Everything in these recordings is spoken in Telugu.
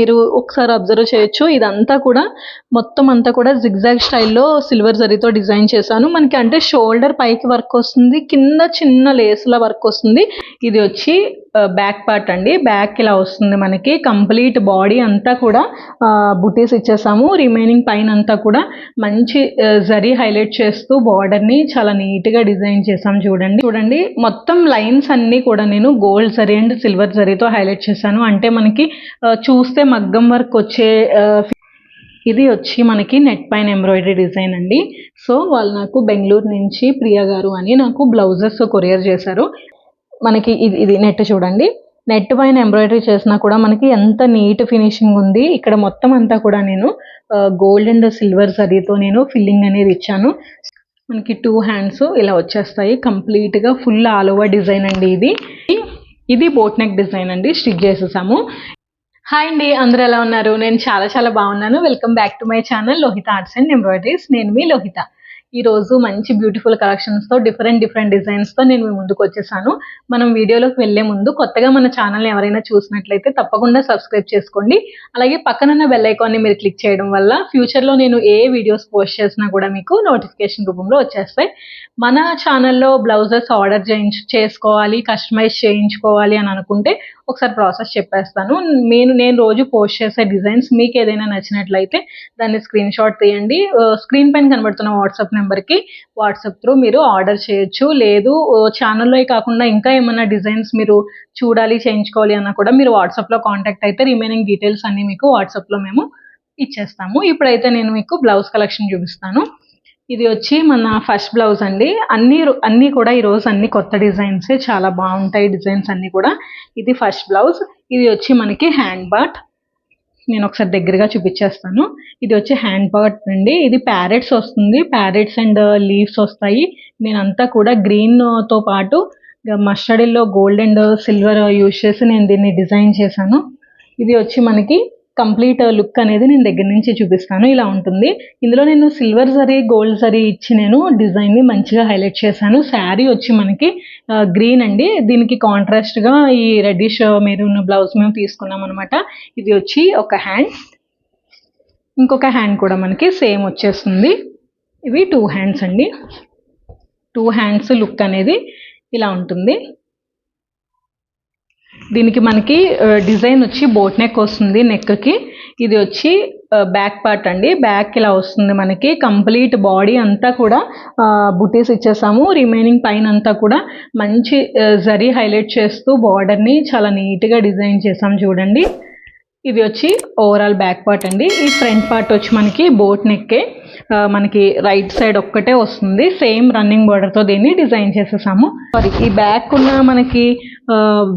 మీరు ఒకసారి అబ్జర్వ్ చేయొచ్చు. ఇదంతా కూడా మొత్తం అంతా కూడా జిగ్‌జాగ్ స్టైల్‌లో సిల్వర్ జరీతో డిజైన్ చేశాను. మనకి అంటే షోల్డర్ పైకి వర్క్ వస్తుంది. కింద చిన్న లేస్‌ల వర్క్ వస్తుంది. ఇది వచ్చి బ్యాక్ పార్ట్ అండి. బ్యాక్ ఇలా వస్తుంది మనకి. కంప్లీట్ బాడీ అంతా కూడా బుటీస్ ఇచ్చేసాము. రిమైనింగ్ పైన అంతా కూడా మంచి జరీ హైలైట్ చేస్తూ బార్డర్‌ని చాలా నీట్‌గా డిజైన్ చేసాం చూడండి. చూడండి మొత్తం లైన్స్ అన్నీ కూడా నేను గోల్డ్ జరీ అండ్ సిల్వర్ జరీతో హైలైట్ చేశాను. అంటే మనకి చూస్తే మగ్గం వర్క్ వచ్చే ఇది వచ్చి మనకి నెట్ పైన ఎంబ్రాయిడరీ డిజైన్ అండి. సో వాళ్ళు నాకు బెంగళూరు నుంచి ప్రియా గారు అని నాకు బ్లౌజెస్ కొరియర్ చేశారు. మనకి ఇది నెట్ చూడండి. నెట్ పైన ఎంబ్రాయిడరీ చేసినా కూడా మనకి ఎంత నీట్ ఫినిషింగ్ ఉంది. ఇక్కడ మొత్తం అంతా కూడా నేను గోల్డ్ అండ్ సిల్వర్ జరీతో నేను ఫిల్లింగ్ అనేది ఇచ్చాను. మనకి 2 హ్యాండ్స్ ఇలా వచ్చేస్తాయి. కంప్లీట్‌గా ఫుల్ ఆల్ ఓవర్ డిజైన్ అండి ఇది. ఇది బోట్ నెక్ డిజైన్ అండి. స్టిచ్ చేసేసాము. హాయ్ అండి, అందరూ ఎలా ఉన్నారు? నేను చాలా బాగున్నాను. Welcome back to my channel Lohitha arts and embroideries. నేను మీ లోహిత. ఈరోజు మంచి బ్యూటిఫుల్ కలెక్షన్స్తో డిఫరెంట్ డిజైన్స్తో నేను మీ ముందుకు వచ్చేసాను. మనం వీడియోలోకి వెళ్లే ముందు కొత్తగా మన ఛానల్ని ఎవరైనా చూసినట్లయితే తప్పకుండా సబ్స్క్రైబ్ చేసుకోండి. అలాగే పక్కనున్న బెల్ ఐకాన్ని మీరు క్లిక్ చేయడం వల్ల ఫ్యూచర్లో నేను ఏ వీడియోస్ పోస్ట్ చేసినా కూడా మీకు నోటిఫికేషన్ రూపంలో వచ్చేస్తాయి. మన ఛానల్లో బ్లౌజెస్ ఆర్డర్ చేసుకోవాలి, కస్టమైజ్ చేయించుకోవాలి అని అనుకుంటే ఒకసారి ప్రాసెస్ చెప్పేస్తాను. నేను రోజు పోస్ట్ చేసే డిజైన్స్ మీకు ఏదైనా నచ్చినట్లయితే దాన్ని స్క్రీన్ షాట్ తీయండి. స్క్రీన్ పైన కనబడుతున్న వాట్సాప్ నెంబర్కి వాట్సాప్ త్రూ మీరు ఆర్డర్ చేయొచ్చు. లేదు ఛానల్లో కాకుండా ఇంకా ఏమైనా డిజైన్స్ మీరు చూడాలి, చేయించుకోవాలి అన్నా కూడా మీరు వాట్సాప్లో కాంటాక్ట్ అయితే రిమైనింగ్ డీటెయిల్స్ అన్నీ మీకు వాట్సాప్లో మేము ఇచ్చేస్తాము. ఇప్పుడైతే నేను మీకు బ్లౌజ్ కలెక్షన్ చూపిస్తాను. ఇది వచ్చి మన ఫస్ట్ బ్లౌజ్ అండి. అన్నీ కూడా ఈరోజు అన్ని కొత్త డిజైన్సే, చాలా బాగుంటాయి డిజైన్స్ అన్నీ కూడా. ఇది ఫస్ట్ బ్లౌజ్. ఇది వచ్చి మనకి హ్యాండ్ పార్ట్. నేను ఒకసారి దగ్గరగా చూపించేస్తాను. ఇది వచ్చి హ్యాండ్ పార్ట్ అండి. ఇది ప్యారెట్స్ వస్తుంది. ప్యారెట్స్ అండ్ లీవ్స్ వస్తాయి. నేనంతా కూడా గ్రీన్తో పాటు mustard yellow, gold and silver use చేసి నేను దీన్ని డిజైన్ చేశాను. ఇది వచ్చి మనకి కంప్లీట్ లుక్ అనేది నేను దగ్గర నుంచి చూపిస్తాను. ఇలా ఉంటుంది. ఇందులో నేను సిల్వర్ జరీ, గోల్డ్ జరీ ఇచ్చి నేను డిజైన్ని మంచిగా హైలైట్ చేశాను. శారీ వచ్చి మనకి గ్రీన్ అండి. దీనికి కాంట్రాస్ట్గా ఈ రెడ్డిష్ మెరూన్ బ్లౌజ్ మేము తీసుకున్నాం అనమాట. ఇది వచ్చి ఒక హ్యాండ్, ఇంకొక హ్యాండ్ కూడా మనకి సేమ్ వచ్చేస్తుంది. ఇవి 2 హ్యాండ్స్ అండి. 2 హ్యాండ్స్ లుక్ అనేది ఇలా ఉంటుంది. దీనికి మనకి డిజైన్ వచ్చి బోట్ నెక్ వస్తుంది నెక్కి. ఇది వచ్చి బ్యాక్ పార్ట్ అండి. బ్యాక్ ఇలా వస్తుంది మనకి. కంప్లీట్ బాడీ అంతా కూడా బుటీస్ ఇచ్చేసాము. రిమైనింగ్ పైన అంతా కూడా మంచి జరీ హైలైట్ చేస్తూ బార్డర్ని చాలా నీట్గా డిజైన్ చేసాం చూడండి. ఇది వచ్చి ఓవరాల్ బ్యాక్ పార్ట్ అండి. ఈ ఫ్రంట్ పార్ట్ వచ్చి మనకి బోట్ నెక్కే. మనకి రైట్ సైడ్ ఒక్కటే వస్తుంది. సేమ్ రన్నింగ్ బోర్డర్తో దీన్ని డిజైన్ చేసేసాము. ఈ బ్యాక్ ఉన్న మనకి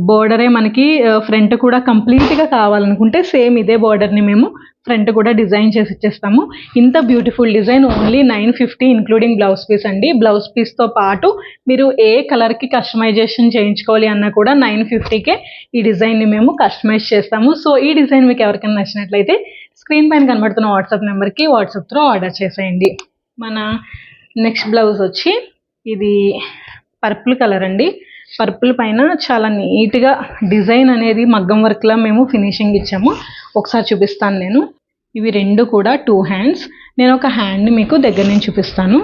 బోర్డరే మనకి ఫ్రంట్ కూడా కంప్లీట్గా కావాలనుకుంటే సేమ్ ఇదే బోర్డర్ని మేము ఫ్రంట్ కూడా డిజైన్ చేసి ఇచ్చేస్తాము. ఇంత beautiful design only 950 including blouse piece అండి. బ్లౌజ్ పీస్తో పాటు మీరు ఏ కలర్కి కస్టమైజేషన్ చేయించుకోవాలి అన్నా కూడా 950కే ఈ డిజైన్ని మేము కస్టమైజ్ చేస్తాము. సో ఈ డిజైన్ మీకు ఎవరికైనా నచ్చినట్లయితే స్క్రీన్ పైన కనబడుతున్న వాట్సాప్ నెంబర్కి వాట్సాప్ త్రూ ఆర్డర్ చేసేయండి. మన నెక్స్ట్ బ్లౌజ్ వచ్చి ఇది పర్పుల్ కలర్ అండి. పర్పుల్ పైన చాలా నీట్గా డిజైన్ అనేది మగ్గం వర్క్లా మేము ఫినిషింగ్ ఇచ్చాము. ఒకసారి చూపిస్తాను నేను. ఇవి 2 కూడా 2 హ్యాండ్స్. నేను ఒక హ్యాండ్ని మీకు దగ్గర నుంచి చూపిస్తాను.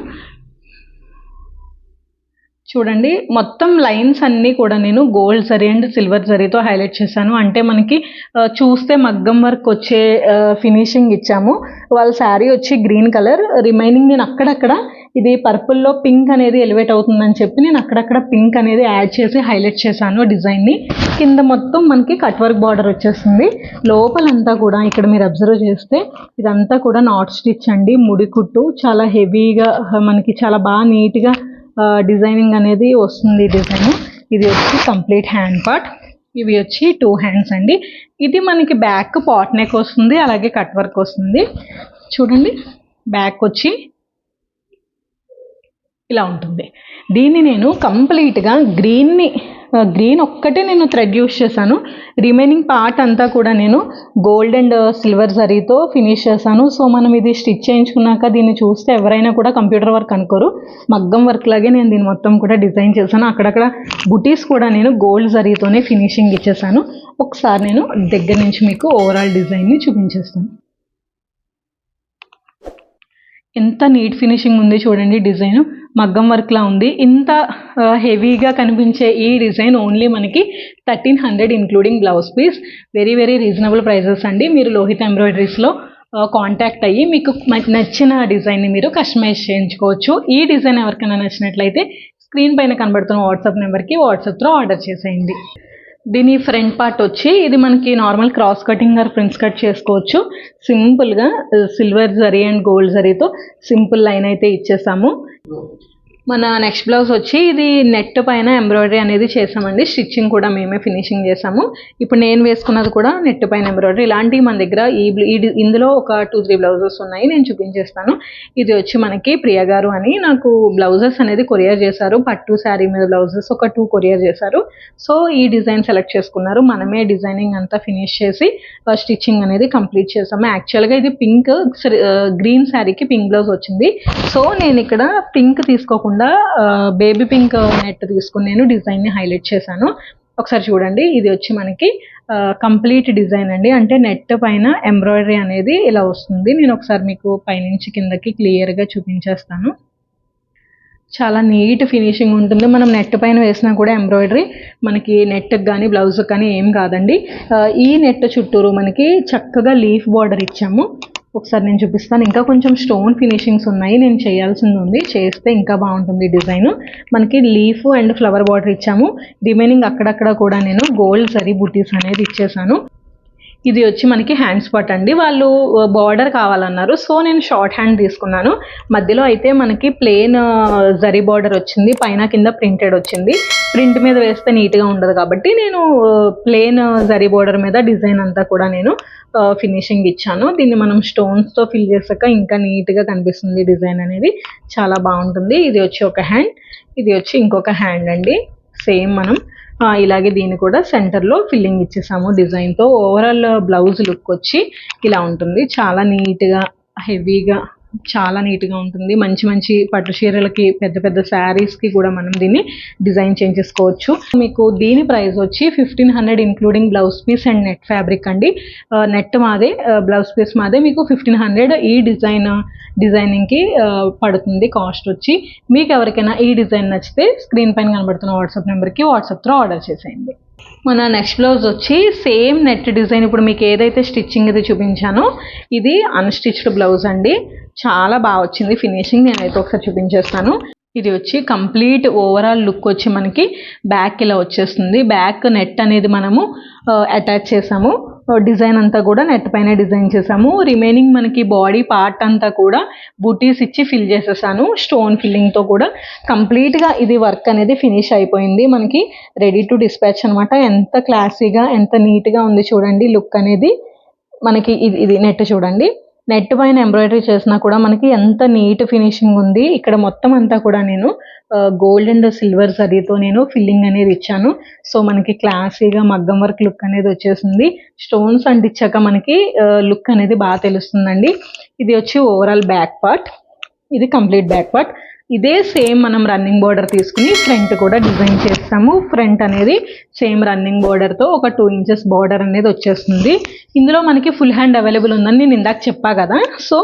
చూడండి మొత్తం లైన్స్ అన్నీ కూడా నేను గోల్డ్ జరీ అండ్ సిల్వర్ జరీతో హైలైట్ చేశాను. అంటే మనకి చూస్తే మగ్గం వర్క్ వచ్చే ఫినిషింగ్ ఇచ్చాము. వాళ్ళ శారీ వచ్చి గ్రీన్ కలర్. రిమైనింగ్ నేను అక్కడక్కడ ఇది పర్పుల్లో పింక్ అనేది ఎలివేట్ అవుతుందని చెప్పి నేను అక్కడక్కడ పింక్ అనేది యాడ్ చేసి హైలైట్ చేశాను డిజైన్ని. కింద మొత్తం మనకి కట్ వర్క్ బార్డర్ వచ్చేస్తుంది. లోపలంతా కూడా ఇక్కడ మీరు అబ్జర్వ్ చేస్తే ఇదంతా కూడా నాట్ స్టిచ్ అండి. ముడి కుట్టు చాలా హెవీగా మనకి చాలా బాగా నీట్గా డిజైనింగ్ అనేది వస్తుంది డిజైన్. ఇది వచ్చి కంప్లీట్ హ్యాండ్ పార్ట్. ఇవి వచ్చి 2 హ్యాండ్స్ అండి. ఇది మనకి బ్యాక్ పాట్ నెక్ వస్తుంది, అలాగే కట్ వర్క్ వస్తుంది. చూడండి బ్యాక్ వచ్చి ఇలా ఉంటుంది. దీన్ని నేను కంప్లీట్గా గ్రీన్ని గ్రీన్ ఒక్కటే నేను థ్రెడ్ యూస్ చేశాను. రిమైనింగ్ పార్ట్ అంతా కూడా నేను గోల్డ్ అండ్ సిల్వర్ జరీతో ఫినిష్ చేశాను. సో మనం ఇది స్టిచ్ చేయించుకున్నాక దీన్ని చూస్తే ఎవరైనా కూడా కంప్యూటర్ వర్క్ అనుకోరు, మగ్గం వర్క్ లాగే నేను దీన్ని మొత్తం కూడా డిజైన్ చేశాను. అక్కడక్కడ బుటీస్ కూడా నేను గోల్డ్ జరీతోనే ఫినిషింగ్ ఇచ్చేసాను. ఒకసారి నేను దగ్గర నుంచి మీకు ఓవరాల్ డిజైన్ని చూపించేస్తాను. ఎంత నీట్ ఫినిషింగ్ ఉంది చూడండి, డిజైన్ మగ్గం వర్క్లా ఉంది. ఇంత హెవీగా కనిపించే ఈ డిజైన్ ఓన్లీ మనకి 1300 including blouse piece. Very very reasonable prices అండి. మీరు లోహిత్ ఎంబ్రాయిడరీస్లో కాంటాక్ట్ అయ్యి మీకు నచ్చిన డిజైన్ని మీరు కస్టమైజ్ చేయించుకోవచ్చు. ఈ డిజైన్ ఎవరికైనా నచ్చినట్లయితే స్క్రీన్ పైన కనబడుతున్న వాట్సాప్ నెంబర్కి వాట్సాప్లో ఆర్డర్ చేసేయండి. దీని ఫ్రంట్ పార్ట్ వచ్చి ఇది మనకి normal cross cutting or prince cut చేసుకోవచ్చు. సింపుల్గా సిల్వర్ జరీ అండ్ గోల్డ్ జరీతో సింపుల్ లైన్ అయితే ఇచ్చేసాము. మన నెక్స్ట్ బ్లౌజ్ వచ్చి ఇది నెట్ పైన ఎంబ్రాయిడరీ అనేది చేసామండి. స్టిచ్చింగ్ కూడా మేమే ఫినిషింగ్ చేసాము. ఇప్పుడు నేను వేసుకున్నది కూడా నెట్ పైన ఎంబ్రాయిడరీ. ఇలాంటివి మన దగ్గర ఇందులో ఒక 2-3 బ్లౌజెస్ ఉన్నాయి, నేను చూపించేస్తాను. ఇది వచ్చి మనకి ప్రియ గారు అని నాకు బ్లౌజెస్ అనేది కొరియర్ చేశారు. పట్టు శారీ మీద బ్లౌజెస్ ఒక 2 కొరియర్ చేశారు. సో ఈ డిజైన్ సెలెక్ట్ చేసుకున్నారు. మనమే డిజైనింగ్ అంతా ఫినిష్ చేసి స్టిచ్చింగ్ అనేది కంప్లీట్ చేసాము. యాక్చువల్గా ఇది పింక్ గ్రీన్ శారీకి పింక్ బ్లౌజ్ వచ్చింది. సో నేను ఇక్కడ పింక్ తీసుకోకుండా బేబీ పింక్ నెట్ తీసుకుని నేను డిజైన్ని హైలైట్ చేశాను. ఒకసారి చూడండి, ఇది వచ్చి మనకి కంప్లీట్ డిజైన్ అండి. అంటే నెట్ పైన ఎంబ్రాయిడరీ అనేది ఇలా వస్తుంది. నేను ఒకసారి మీకు పైనుంచి కిందకి క్లియర్గా చూపించేస్తాను. చాలా నీట్ ఫినిషింగ్ ఉంటుంది. మనం నెట్ పైన వేసినా కూడా ఎంబ్రాయిడరీ మనకి నెట్కి కానీ బ్లౌజ్కి కానీ ఏం కాదండి. ఈ నెట్ చుట్టూరు మనకి చక్కగా లీఫ్ బార్డర్ ఇచ్చాము. ఒకసారి నేను చూపిస్తాను. ఇంకా కొంచెం స్టోన్ ఫినిషింగ్స్ ఉన్నాయి, నేను చేయాల్సింది ఉంది, చేస్తే ఇంకా బాగుంటుంది డిజైన్. మనకి లీఫ్ అండ్ ఫ్లవర్ బార్డర్ ఇచ్చాము. రిమైనింగ్ అక్కడక్కడ కూడా నేను గోల్డ్ జరీ బుటీస్ అనేది ఇచ్చేసాను. ఇది వచ్చి మనకి హ్యాండ్స్ పార్ట్ అండి. వాళ్ళు బార్డర్ కావాలన్నారు, సో నేను షార్ట్ హ్యాండ్ తీసుకున్నాను. మధ్యలో అయితే మనకి ప్లెయిన్ జరీ బార్డర్ వచ్చింది, పైన కింద ప్రింటెడ్ వచ్చింది. ప్రింట్ మీద వేస్తే నీట్గా ఉండదు కాబట్టి నేను ప్లెయిన్ జరీ బార్డర్ మీద డిజైన్ అంతా కూడా నేను ఫినిషింగ్ ఇచ్చాను. దీన్ని మనం స్టోన్స్తో ఫిల్ చేసాక ఇంకా నీట్గా కనిపిస్తుంది డిజైన్ అనేది, చాలా బాగుంటుంది. ఇది వచ్చి ఒక హ్యాండ్, ఇది వచ్చి ఇంకొక హ్యాండ్ అండి. సేమ్ మనం ఇలాగే దీన్ని కూడా సెంటర్లో ఫిల్లింగ్ ఇచ్చేసాము డిజైన్తో. ఓవరాల్ బ్లౌజ్ లుక్ వచ్చి ఇలా ఉంటుంది. చాలా నీట్గా హెవీగా చాలా నీట్గా ఉంటుంది. మంచి మంచి పట్టు చీరలకి పెద్ద పెద్ద శారీస్కి కూడా మనం దీన్ని డిజైన్ చేయించేసుకోవచ్చు. మీకు దీని ప్రైస్ వచ్చి 1500 including blouse piece and net fabric అండి. నెట్ మాదే, బ్లౌజ్ పీస్ మాదే. మీకు 1500 ఈ డిజైనింగ్కి పడుతుంది కాస్ట్ వచ్చి. మీకు ఎవరికైనా ఈ డిజైన్ నచ్చితే స్క్రీన్ పైన కనబడుతున్న వాట్సాప్ నెంబర్కి వాట్సాప్లో ఆర్డర్ చేసేయండి. మన నెక్స్ట్ బ్లౌజ్ వచ్చి సేమ్ నెట్ డిజైన్. ఇప్పుడు మీకు ఏదైతే స్టిచ్చింగ్ ఇది చూపించానో ఇది అన్స్టిచ్డ్ బ్లౌజ్ అండి. చాలా బాగా వచ్చింది ఫినిషింగ్. నేనైతే ఒకసారి చూపించేస్తాను. ఇది వచ్చి కంప్లీట్ ఓవరాల్ లుక్ వచ్చి మనకి బ్యాక్ ఇలా వచ్చేస్తుంది. బ్యాక్ నెట్ అనేది మనము అటాచ్ చేసాము. డిజైన్ అంతా కూడా నెట్ పైన డిజైన్ చేసాము. రిమైనింగ్ మనకి బాడీ పార్ట్ అంతా కూడా బూటీస్ ఇచ్చి ఫిల్ చేసేసాను. స్టోన్ ఫిల్లింగ్తో కూడా కంప్లీట్గా ఇది వర్క్ అనేది ఫినిష్ అయిపోయింది. మనకి రెడీ టు డిస్పాచ్ అనమాట. ఎంత క్లాసీగా ఎంత నీట్గా ఉంది చూడండి లుక్ అనేది. మనకి ఇది నెట్ చూడండి, నెట్ పైన ఎంబ్రాయిడరీ చేసినా కూడా మనకి ఎంత నీట్ ఫినిషింగ్ ఉంది. ఇక్కడ మొత్తం అంతా కూడా నేను గోల్డ్ అండ్ సిల్వర్ జరీతో నేను ఫిల్లింగ్ అనేది ఇచ్చాను. సో మనకి క్లాసీగా మగ్గం వర్క్ లుక్ అనేది వచ్చేసింది. స్టోన్స్ అంటించాక మనకి లుక్ అనేది బాగా తెలుస్తుందండి. ఇది వచ్చి ఓవరాల్ బ్యాక్ పార్ట్, ఇది కంప్లీట్ బ్యాక్ పార్ట్. ఇదే సేమ్ మనం రన్నింగ్ బార్డర్ తీసుకుని ఫ్రంట్ కూడా డిజైన్ చేస్తాము. ఫ్రంట్ అనేది సేమ్ రన్నింగ్ బార్డర్తో ఒక 2 ఇంచెస్ బార్డర్ అనేది వచ్చేస్తుంది. ఇందులో మనకి ఫుల్ హ్యాండ్ అవైలబుల్ ఉందని నేను ఇందాక చెప్పా కదా, సో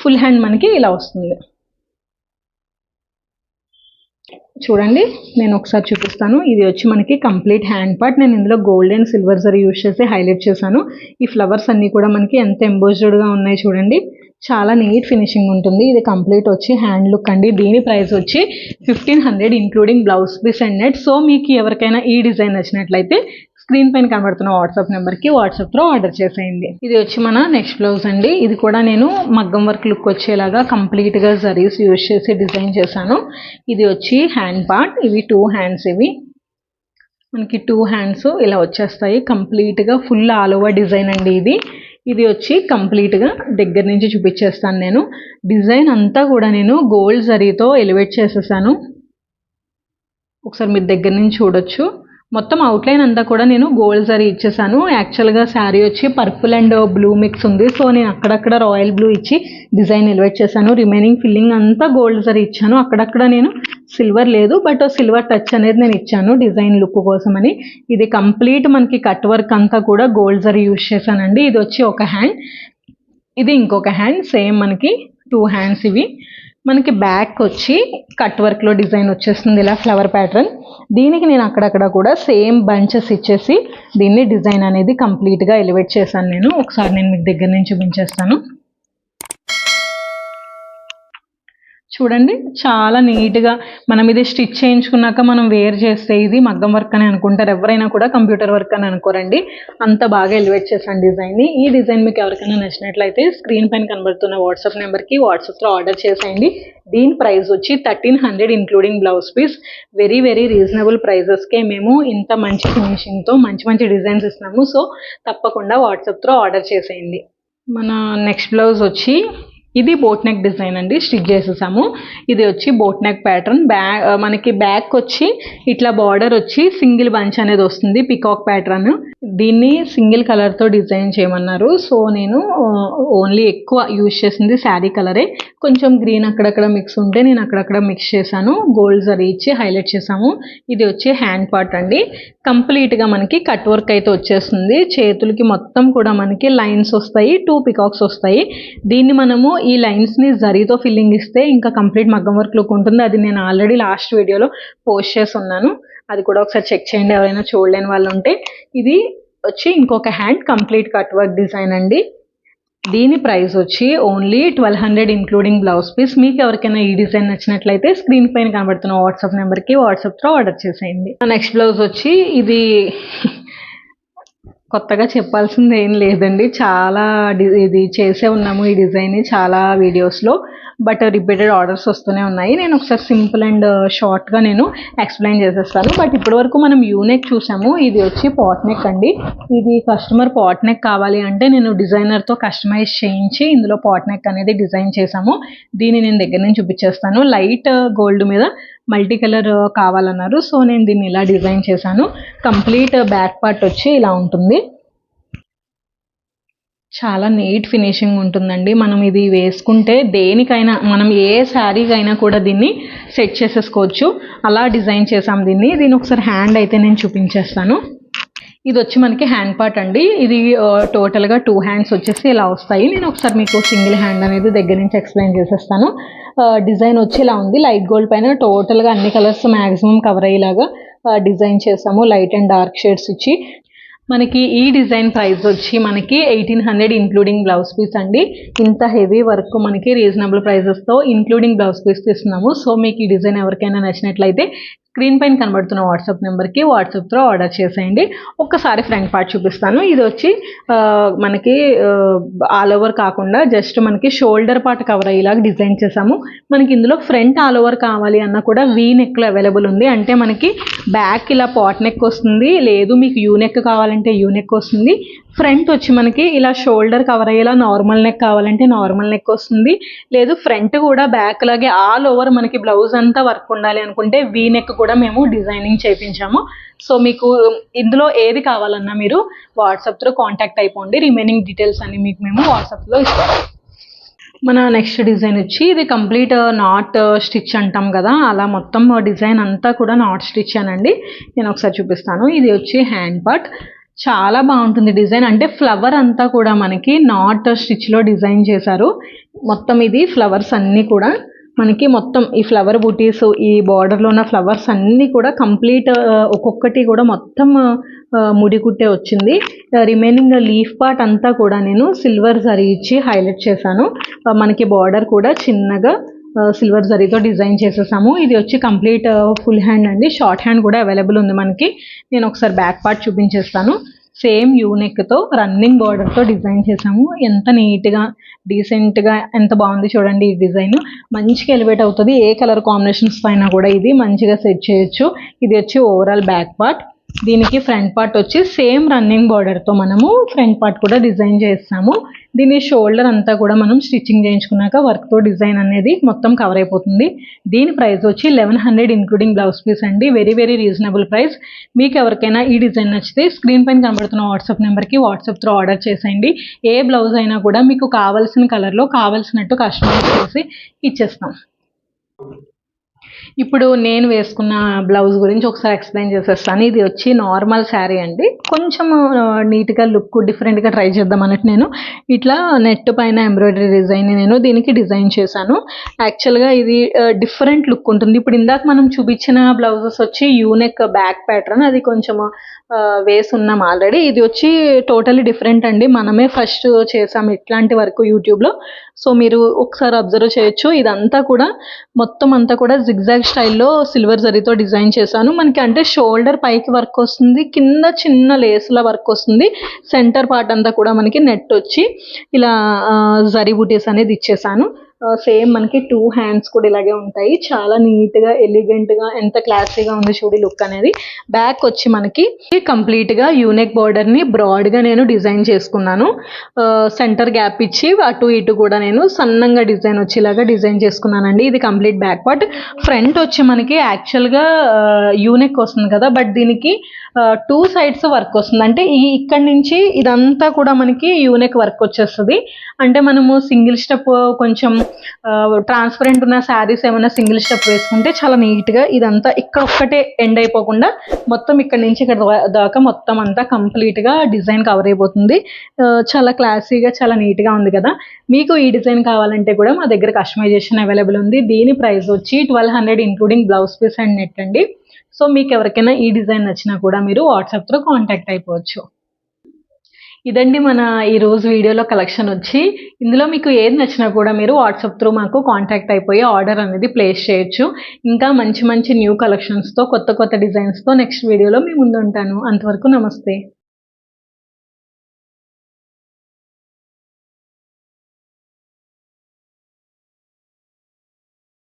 ఫుల్ హ్యాండ్ మనకి ఇలా వస్తుంది. చూడండి, నేను ఒకసారి చూపిస్తాను. ఇది వచ్చి మనకి కంప్లీట్ హ్యాండ్ పార్ట్. నేను ఇందులో gold and silver zari use చేసి హైలైట్ చేశాను. ఈ ఫ్లవర్స్ అన్నీ కూడా మనకి ఎంత ఎంబోజ్డ్గా ఉన్నాయి చూడండి, చాలా నీట్ ఫినిషింగ్ ఉంటుంది. ఇది కంప్లీట్ వచ్చి హ్యాండ్ లుక్ అండి. దీని ప్రైస్ వచ్చి 1500 including blouse piece and net. So మీకు ఎవరికైనా ఈ డిజైన్ నచ్చినట్లయితే స్క్రీన్ పైన కనబడుతున్న వాట్సాప్ నెంబర్కి వాట్సాప్లో ఆర్డర్ చేసేయండి. ఇది వచ్చి మన నెక్స్ట్ బ్లౌజ్ అండి. ఇది కూడా నేను మగ్గం వర్క్ లుక్ వచ్చేలాగా కంప్లీట్గా జరీస్ యూజ్ చేసి డిజైన్ చేశాను. ఇది వచ్చి హ్యాండ్ పార్ట్. ఇవి 2 హ్యాండ్స్. ఇవి మనకి 2 హ్యాండ్స్ ఇలా వచ్చేస్తాయి. కంప్లీట్గా ఫుల్ ఆల్ ఓవర్ డిజైన్ అండి ఇది. ఇది వచ్చి కంప్లీట్గా దగ్గర నుంచి చూపించేస్తాను నేను. డిజైన్ అంతా కూడా నేను గోల్డ్ జరీతో ఎలివేట్ చేసేసాను. ఒకసారి మీరు దగ్గర నుంచి చూడొచ్చు. మొత్తం అవుట్లైన్ అంతా కూడా నేను గోల్డ్ జరీ ఇచ్చేసాను. యాక్చువల్గా శారీ వచ్చి పర్పుల్ అండ్ బ్లూ మిక్స్ ఉంది. సో నేను అక్కడక్కడ రాయల్ బ్లూ ఇచ్చి డిజైన్ ఎలివేట్ చేశాను. రిమైనింగ్ ఫిల్లింగ్ అంతా గోల్డ్ జరీ ఇచ్చాను. అక్కడక్కడ నేను సిల్వర్ లేదు, బట్ సిల్వర్ టచ్ అనేది నేను ఇచ్చాను డిజైన్ లుక్ కోసమని. ఇది కంప్లీట్ మనకి కట్ వర్క్ అంతా కూడా గోల్డ్ జరీ యూజ్ చేశానండి. ఇది వచ్చి ఒక హ్యాండ్, ఇది ఇంకొక హ్యాండ్, సేమ్ మనకి 2 హ్యాండ్స్. ఇవి మనకి బ్యాక్ వచ్చి కట్ వర్క్లో డిజైన్ వచ్చేస్తుంది ఇలా ఫ్లవర్ ప్యాటర్న్. దీనికి నేను అక్కడక్కడ కూడా సేమ్ బంచెస్ ఇచ్చేసి దీన్ని డిజైన్ అనేది కంప్లీట్గా ఎలివేట్ చేశాను నేను. ఒకసారి నేను మీకు దగ్గర నుంచి చూపించేస్తాను. చూడండి చాలా నీట్గా మనం ఇది స్టిచ్ చేయించుకున్నాక మనం వేర్ చేస్తే ఇది మగ్గం వర్క్ అని అనుకుంటారు, ఎవరైనా కూడా కంప్యూటర్ వర్క్ అని అనుకోరండి. అంత బాగా ఎలివేట్ చేశాను డిజైన్ని. ఈ డిజైన్ మీకు ఎవరికైనా నచ్చినట్లయితే స్క్రీన్ పైన కనబడుతున్న వాట్సాప్ నెంబర్కి వాట్సాప్లో ఆర్డర్ చేసేయండి. దీని ప్రైస్ వచ్చి 1300 including blouse piece. Very very reasonable ప్రైజెస్కే మేము ఇంత మంచి ఫినిషింగ్తో మంచి మంచి డిజైన్స్ ఇస్తున్నాము. సో తప్పకుండా వాట్సాప్లో ఆర్డర్ చేసేయండి. మన నెక్స్ట్ బ్లౌజ్ వచ్చి ఇది బోట్ నెక్ డిజైన్ అండి, స్టిచ్ చేసేసాము. ఇది వచ్చి బోట్ నెక్ ప్యాటర్న్. మనకి బ్యాక్ వచ్చి ఇట్లా బార్డర్ వచ్చి సింగిల్ బంచ్ అనేది వస్తుంది, పికాక్ ప్యాటర్న్. దీన్ని సింగిల్ కలర్తో డిజైన్ చేయమన్నారు. సో నేను ఓన్లీ ఎక్కువ యూజ్ చేసింది శారీ కలరే. కొంచెం గ్రీన్ అక్కడక్కడ మిక్స్ ఉంటే నేను అక్కడక్కడ మిక్స్ చేశాను. గోల్డ్ జరీ ఇచ్చి హైలైట్ చేసాము. ఇది వచ్చి హ్యాండ్ పార్ట్ అండి. కంప్లీట్గా మనకి కట్ వర్క్ అయితే వచ్చేస్తుంది. చేతులకి మొత్తం కూడా మనకి లైన్స్ వస్తాయి, 2 పికాక్స్ వస్తాయి. దీన్ని మనము ఈ లైన్స్ని జరీతో ఫిల్లింగ్ ఇస్తే ఇంకా కంప్లీట్ మగ్గం వర్క్ లుక్ ఉంటుంది. అది నేను ఆల్రెడీ లాస్ట్ వీడియోలో పోస్ట్ చేసి ఉన్నాను, అది కూడా ఒకసారి చెక్ చేయండి ఎవరైనా చూడలేని వాళ్ళు ఉంటే. ఇది వచ్చి ఇంకొక hand complete cut work design అండి. దీని ప్రైస్ వచ్చి ఓన్లీ 1200 ఇంక్లూడింగ్ బ్లౌజ్ పీస్. మీకు ఎవరికైనా ఈ డిజైన్ నచ్చినట్లయితే స్క్రీన్ పైన కనబడుతున్న వాట్సాప్ నెంబర్కి వాట్సాప్లో ఆర్డర్ చేసేయండి. నెక్స్ట్ బ్లౌజ్ వచ్చి ఇది కొత్తగా చెప్పాల్సింది ఏం లేదండి, చాలా ఇది చేసే ఉన్నాము ఈ డిజైన్ చాలా వీడియోస్లో, బట్ రిపీటెడ్ ఆర్డర్స్ వస్తూనే ఉన్నాయి. నేను ఒకసారి సింపుల్ అండ్ షార్ట్గా నేను ఎక్స్ప్లెయిన్ చేసేస్తాను. బట్ ఇప్పటివరకు మనం యూనెక్ చూసాము. ఇది వచ్చి పాట్ నెక్ అండి. ఇది కస్టమర్ పాట్ నెక్ కావాలి అంటే నేను డిజైనర్తో కస్టమైజ్ చేయించి ఇందులో పాట్ నెక్ అనేది డిజైన్ చేసాము. దీన్ని నేను దగ్గర నుంచి చూపించేస్తాను. లైట్ గోల్డ్ మీద మల్టీ కలర్ కావాలన్నారు. సో నేను దీన్ని ఇలా డిజైన్ చేశాను. కంప్లీట్ బ్యాక్ పార్ట్ వచ్చి ఇలా ఉంటుంది. చాలా నీట్ ఫినిషింగ్ ఉంటుందండి. మనం ఇది వేసుకుంటే దేనికైనా, మనం ఏ శారీకైనా కూడా దీన్ని సెట్ చేసేసుకోవచ్చు. అలా డిజైన్ చేసాం దీన్ని. ఒకసారి హ్యాండ్ అయితే నేను చూపించేస్తాను. ఇది వచ్చి మనకి హ్యాండ్ పార్ట్ అండి. ఇది టోటల్గా 2 హ్యాండ్స్ వచ్చేసి ఇలా వస్తాయి. నేను ఒకసారి మీకు సింగిల్ హ్యాండ్ అనేది దగ్గర నుంచి ఎక్స్ప్లెయిన్ చేసేస్తాను. డిజైన్ వచ్చి ఇలా ఉంది. లైట్ గోల్డ్ పైన టోటల్గా అన్ని కలర్స్ మ్యాక్సిమం కవర్ అయ్యేలాగా డిజైన్ చేసాము, లైట్ అండ్ డార్క్ షేడ్స్ ఇచ్చి. మనకి ఈ డిజైన్ ప్రైస్ వచ్చి మనకి 1800 ఇంక్లూడింగ్ బ్లౌజ్ పీస్ అండి. ఇంత హెవీ వర్క్ మనకి రీజనబుల్ ప్రైజెస్తో ఇంక్లూడింగ్ బ్లౌజ్ పీస్ ఇస్తున్నాము. సో మీకు ఈ డిజైన్ ఎవరికైనా నచ్చినట్లయితే స్క్రీన్ పైన కనబడుతున్న వాట్సాప్ నెంబర్కి వాట్సాప్తో ఆర్డర్ చేసేయండి. ఒక్కసారి ఫ్రంట్ పార్ట్ చూపిస్తాను. ఇది వచ్చి మనకి ఆల్ ఓవర్ కాకుండా జస్ట్ మనకి షోల్డర్ పార్ట్ కవర్ అయ్యేలాగా డిజైన్ చేసాము. మనకి ఇందులో ఫ్రంట్ ఆల్ ఓవర్ కావాలి అన్న కూడా వీ నెక్లో అవైలబుల్ ఉంది. అంటే మనకి బ్యాక్ ఇలా పాట్ నెక్ వస్తుంది, లేదు మీకు యూ నెక్ కావాలంటే యూ నెక్ వస్తుంది. ఫ్రంట్ వచ్చి మనకి ఇలా షోల్డర్ కవర్ అయ్యేలా నార్మల్ నెక్ కావాలంటే నార్మల్ నెక్ వస్తుంది. లేదు ఫ్రంట్ కూడా బ్యాక్ లాగే ఆల్ ఓవర్ మనకి బ్లౌజ్ అంతా వర్క్ ఉండాలి అనుకుంటే వీ నెక్ కూడా మేము డిజైనింగ్ చేయించాము. సో మీకు ఇందులో ఏది కావాలన్నా మీరు వాట్సాప్లో కాంటాక్ట్ అయిపోండి. రిమైనింగ్ డీటెయిల్స్ అన్ని మీకు మేము వాట్సాప్లో ఇస్తాము. మన నెక్స్ట్ డిజైన్ వచ్చి ఇది కంప్లీట్ నాట్ స్టిచ్ అంటాం కదా, అలా మొత్తం డిజైన్ అంతా కూడా నాట్ స్టిచ్ అనండి. నేను ఒకసారి చూపిస్తాను. ఇది వచ్చి హ్యాండ్ పార్ట్. చాలా బాగుంటుంది డిజైన్. అంటే ఫ్లవర్ అంతా కూడా మనకి నాట్ స్టిచ్లో డిజైన్ చేశారు. మొత్తం ఇది ఫ్లవర్స్ అన్నీ కూడా మనకి మొత్తం ఈ ఫ్లవర్ బూటీస్, ఈ బార్డర్లో ఉన్న ఫ్లవర్స్ అన్నీ కూడా కంప్లీట్ ఒక్కొక్కటి కూడా మొత్తం ముడి కుట్టే వచ్చింది. రిమైనింగ్ లీఫ్ పార్ట్ అంతా కూడా నేను సిల్వర్ జరీ ఇచ్చి హైలైట్ చేశాను. మనకి బార్డర్ కూడా చిన్నగా సిల్వర్ జరీతో డిజైన్ చేసేసాము. ఇది వచ్చి కంప్లీట్ ఫుల్ హ్యాండ్ అండి. షార్ట్ హ్యాండ్ కూడా అవైలబుల్ ఉంది మనకి. నేను ఒకసారి బ్యాక్ పార్ట్ చూపించేస్తాను. సేమ్ యూనెక్తో రన్నింగ్ బార్డర్తో డిజైన్ చేసాము. ఎంత నీట్గా డీసెంట్గా ఎంత బాగుంది చూడండి. ఈ డిజైన్ మంచిగా ఎలివేట్ అవుతుంది. ఏ కలర్ కాంబినేషన్స్ పైన కూడా ఇది మంచిగా సెట్ చేయొచ్చు. ఇది వచ్చి ఓవరాల్ బ్యాక్ పార్ట్. దీనికి ఫ్రంట్ పార్ట్ వచ్చి సేమ్ రన్నింగ్ బార్డర్తో మనము ఫ్రంట్ పార్ట్ కూడా డిజైన్ చేస్తాము. దీని షోల్డర్ అంతా కూడా మనం స్టిచ్చింగ్ చేయించుకున్నాక వర్క్తో డిజైన్ అనేది మొత్తం కవర్ అయిపోతుంది. దీని ప్రైస్ వచ్చి 1100 ఇంక్లూడింగ్ బ్లౌజ్ పీస్ అండి. Very very reasonable price. మీకు ఎవరికైనా ఈ డిజైన్ నచ్చితే స్క్రీన్ పైన కనబడుతున్న వాట్సాప్ నెంబర్కి వాట్సాప్ త్రూ ఆర్డర్ చేసేయండి. ఏ బ్లౌజ్ అయినా కూడా మీకు కావాల్సిన కలర్లో కావాల్సినట్టు కస్టమైజ్ చేసి ఇచ్చేస్తాం. ఇప్పుడు నేను వేసుకున్న బ్లౌజ్ గురించి ఒకసారి ఎక్స్ప్లెయిన్ చేసేస్తాను. ఇది వచ్చి నార్మల్ శారీ అండి. కొంచెం నీట్గా లుక్ డిఫరెంట్గా ట్రై చేద్దాం అన్నట్టు నేను ఇట్లా నెట్ పైన ఎంబ్రాయిడరీ డిజైన్ నేను దీనికి డిజైన్ చేశాను. యాక్చువల్గా ఇది డిఫరెంట్ లుక్ ఉంటుంది. ఇప్పుడు ఇందాక మనం చూపించిన బ్లౌజెస్ వచ్చి యూనెక్ బ్యాక్ ప్యాటర్న్, అది కొంచెం వేసి ఉన్నాం ఆల్రెడీ. ఇది వచ్చి టోటలీ డిఫరెంట్ అండి. మనమే ఫస్ట్ చేసాం ఇట్లాంటి వర్క్ యూట్యూబ్లో. సో మీరు ఒకసారి అబ్జర్వ్ చేయొచ్చు. ఇదంతా కూడా మొత్తం అంతా కూడా జిగ్జాగ్ స్టైల్లో సిల్వర్ జరీతో డిజైన్ చేశాను. మనకి అంటే షోల్డర్ పైకి వర్క్ వస్తుంది, కింద చిన్న లేస్ల వర్క్ వస్తుంది. సెంటర్ పార్ట్ అంతా కూడా మనకి నెట్ వచ్చి ఇలా జరీ బూటీస్ అనేది ఇచ్చేసాను. సేమ్ మనకి 2 హ్యాండ్స్ కూడా ఇలాగే ఉంటాయి. చాలా నీట్గా ఎలిగెంట్గా ఎంత క్లాసీగా ఉంది చూడి లుక్ అనేది. బ్యాక్ వచ్చి మనకి కంప్లీట్గా యూనెక్ బార్డర్ని బ్రాడ్గా నేను డిజైన్ చేసుకున్నాను. సెంటర్ గ్యాప్ ఇచ్చి అటు ఇటు కూడా నేను సన్నంగా డిజైన్ వచ్చేలాగా డిజైన్ చేసుకున్నానండి. ఇది కంప్లీట్ బ్యాక్ పార్ట్. ఫ్రంట్ వచ్చి మనకి యాక్చువల్గా యూనెక్ వస్తుంది కదా, బట్ దీనికి 2 సైడ్స్ వర్క్ వస్తుంది. అంటే ఇక్కడ నుంచి ఇదంతా కూడా మనకి యూనెక్ వర్క్ వచ్చేస్తుంది. అంటే మనము సింగిల్ స్టెప్ కొంచెం ట్రాన్స్పరెంట్ ఉన్న శారీస్ ఏమైనా సింగిల్ స్టెప్ వేసుకుంటే చాలా నీట్గా ఇదంతా ఇక్కడ ఒక్కటే ఎండ్ అయిపోకుండా మొత్తం ఇక్కడ నుంచి ఇక్కడ దాకా మొత్తం అంతా కంప్లీట్గా డిజైన్ కవర్ అయిపోతుంది. చాలా క్లాసీగా చాలా నీట్గా ఉంది కదా. మీకు ఈ డిజైన్ కావాలంటే కూడా మా దగ్గర కస్టమైజేషన్ అవైలబుల్ ఉంది. దీని ప్రైస్ వచ్చి 1200 including blouse piece and net అండి. సో మీకు ఎవరికైనా ఈ డిజైన్ నచ్చినా కూడా మీరు వాట్సాప్తో కాంటాక్ట్ అయిపోవచ్చు. ఇదండి మన ఈరోజు వీడియోలో కలెక్షన్ వచ్చి. ఇందులో మీకు ఏది నచ్చినా కూడా మీరు వాట్సాప్ త్రూ మాకు కాంటాక్ట్ అయిపోయి ఆర్డర్ అనేది ప్లేస్ చేయొచ్చు. ఇంకా మంచి మంచి న్యూ కలెక్షన్స్తో కొత్త కొత్త డిజైన్స్తో నెక్స్ట్ వీడియోలో మీ ముందు ఉంటాను. అంతవరకు నమస్తే.